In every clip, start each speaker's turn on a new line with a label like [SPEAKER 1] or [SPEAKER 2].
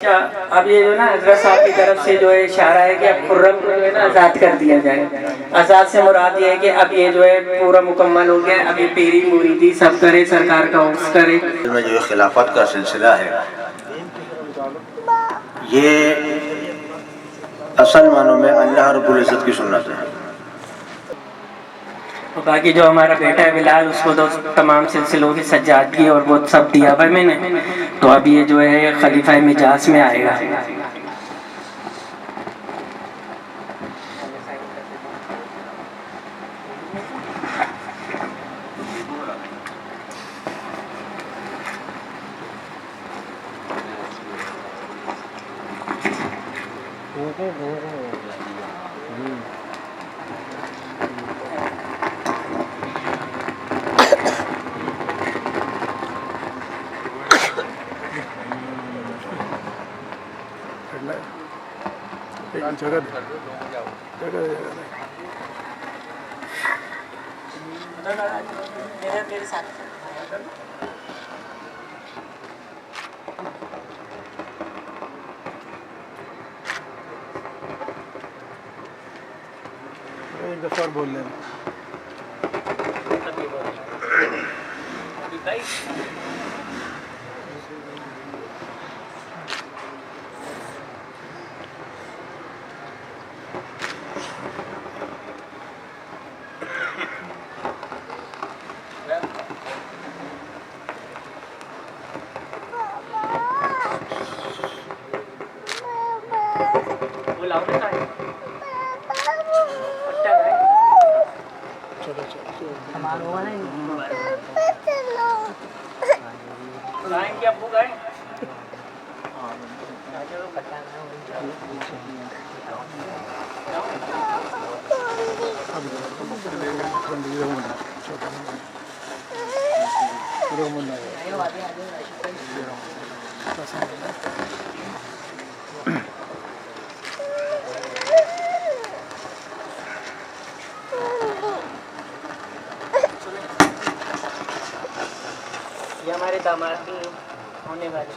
[SPEAKER 1] अच्छा, अब ये जो ना हजरत साहब की तरफ से जो है इशारा है कि अब खुर्रम को जो है ना आज़ाद कर दिया जाए। आज़ाद से मुराद ये है कि अब ये जो है पूरा मुकम्मल हो गया। अब ये पीरी मुरीदी सब करे, सरकार का उर्स करे।
[SPEAKER 2] में जो खिलाफत का सिलसिला है ये असल मानों में अल्लाह रब्बुल इज़्ज़त की सुन्नत है।
[SPEAKER 1] और बाकी जो हमारा बेटा है बिलाल, उसको तो तमाम सिलसिलों की सज्जादगी और वो सब दिया हुआ है मैंने। तो अब ये जो है खलीफा मिजाज में आएगा। मेरे साथ
[SPEAKER 3] एक दफा और बोल लेना।
[SPEAKER 1] ये हमारे दामाद की होने वाले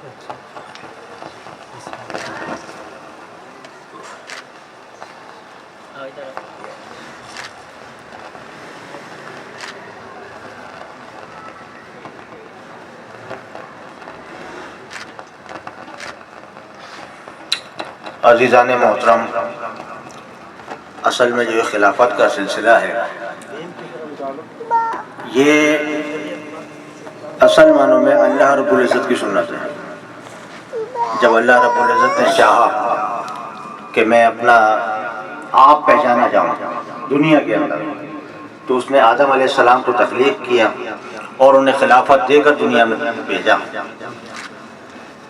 [SPEAKER 2] अज़ीज़ान मोहतरम, असल में जो खिलाफत का सिलसिला है ये असल मानों में अल्लाह रब्बुल इज़्ज़त की सुन्नत है। जब अल्लाह रब्बुल इज़्ज़त ने चाहा कि मैं अपना आप पहचाना जाऊँ दुनिया के अंदर, तो उसने आदम अलैहिस्सलाम को तख्लीक किया और उन्हें खिलाफत देकर दुनिया में भेजा।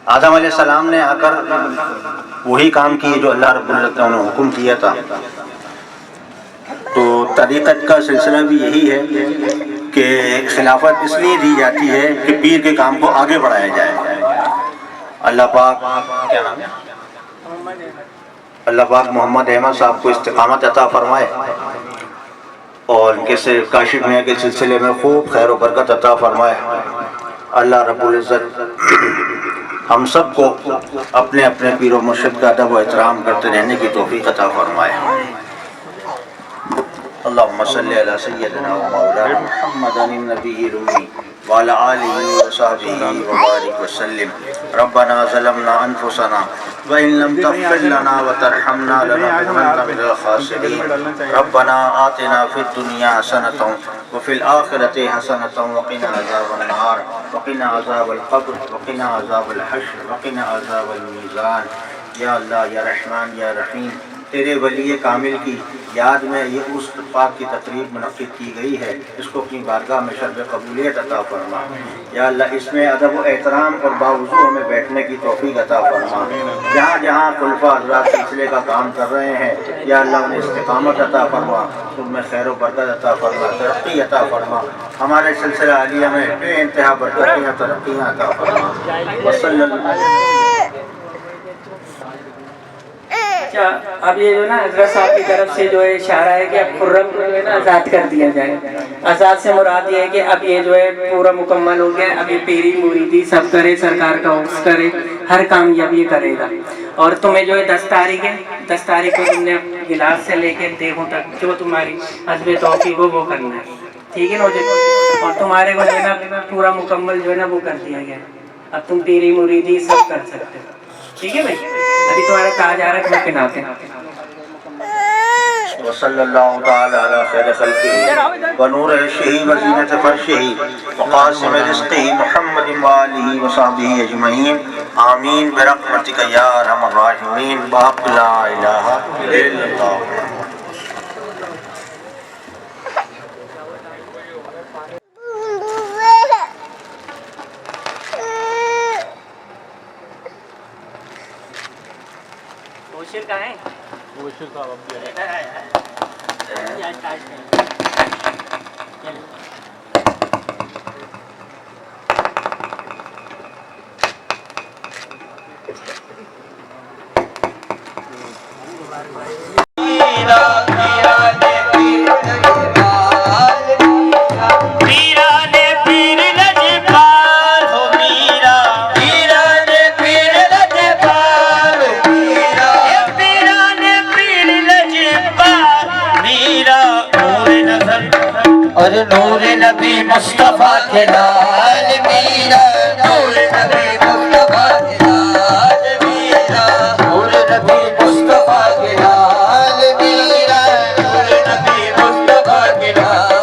[SPEAKER 2] आदम अलैहिस्सलाम ने आकर वही काम किए जो अल्लाह रब्बुल इज़्ज़त ने उन्हें हुक्म किया था। तो तरीक़त का सिलसिला भी यही है कि खिलाफत इसलिए दी जाती है कि पीर के काम को आगे बढ़ाया जाए। अल्लाह पाक क्या नाम है, अल्लाह पाक मोहम्मद अहमद साहब को इस्तिक़ामत अता फरमाए और इनके से काशिफ मियाँ के सिलसिले में खूब खैर व बरकत अता फरमाए। अल्लाह रब्बुल इज़्ज़त हम सब को अपने अपने पीर व मुर्शिद का अदब व एहतराम करते रहने की तौफ़ीक़ अता फरमाए। अल्लाहुम्मा सल्लि अला सय्यिदिना व मौलाना मुहम्मदिन नबिय्यिल उम्मी व अला आलिहि व सहबिहि व बारिक व सल्लिम। रब्बना ज़लमना अनफुसना व इन लम तग़फिर लना व तरहमना लनकुनन्ना मिनल ख़ासिरीन। रब्बना आतिना फ़िद दुनिया हसनतन व फ़िल आखिरति हसनतन व क़िना अज़ाबन नार व क़िना अज़ाबल क़ब्र व क़िना अज़ाबल हश्र व क़िना अज़ाबल मीज़ान। या अल्लाह या रहमान या रहीम, तेरे वली कामिल की याद में ये उस पाक की तकरीब मुनक़्क़िद की गई है, इसको अपनी बारगाह में शर्फ़ क़बूलियत अता फरमा। या अल्लाह इसमें अदब व एहतराम और बावजूद हमें बैठने की तौफ़ीक़ अता फरमा। जहाँ जहाँ खुलफ़ा हज़रात सिलसिले का काम कर रहे हैं, या अल्लाह उन्हें इस्तिक़ामत अता फरमा, उनमें खैर व बरकत अता फरमा, तरक्की अता फरमा। हमारे सिलसिला आलिया में बेइंतहा बरकतियाँ तरक्कियाँ अता फरमा। वसल्लल्लाहु।
[SPEAKER 1] अच्छा, अब ये जो ना हजरत साहब की तरफ से जो है इशारा है कि अब खुर्रम को जो है ना आज़ाद कर दिया जाए। आज़ाद से मुराद ये है कि अब ये जो है पूरा मुकम्मल हो गया। अब ये पीरी मुरीदी सब करे, सरकार का उर्स करे। हर कामयाब ये करेगा। और तुम्हें जो है 10 तारीख है, 10 तारीख को तुमने गिलास से लेके देहों तक जो तुम्हारी हस्बे तौफीक हो वो करना है, ठीक है ना मुझे। और तुम्हारे को जो है ना पूरा मुकम्मल जो है ना वो कर दिया गया, अब तुम पीरी मुरीदी सब कर सकते हो, ठीक है भाई। अभी तुम्हारा ताज आ रहा है, तुम्हें पिनाते हैं।
[SPEAKER 2] वसल्लल्लाहु तआला अला खैर खल्क़िही व नूर अर्शिही व ज़ीनत फर्शिही व क़ासिम रिज़्क़िही मुहम्मदिन व आलिही व सहबिही अजमईन आमीन बिरहमतिका या अरहमर राहिमीन बहक़ ला इलाहा इल्लल्लाह।
[SPEAKER 1] मुबशिर कहाँ है?
[SPEAKER 3] मुबशिर साहब अब भी
[SPEAKER 4] और नूर नबी मुस्तफा के लाल मीरा, नूर नबी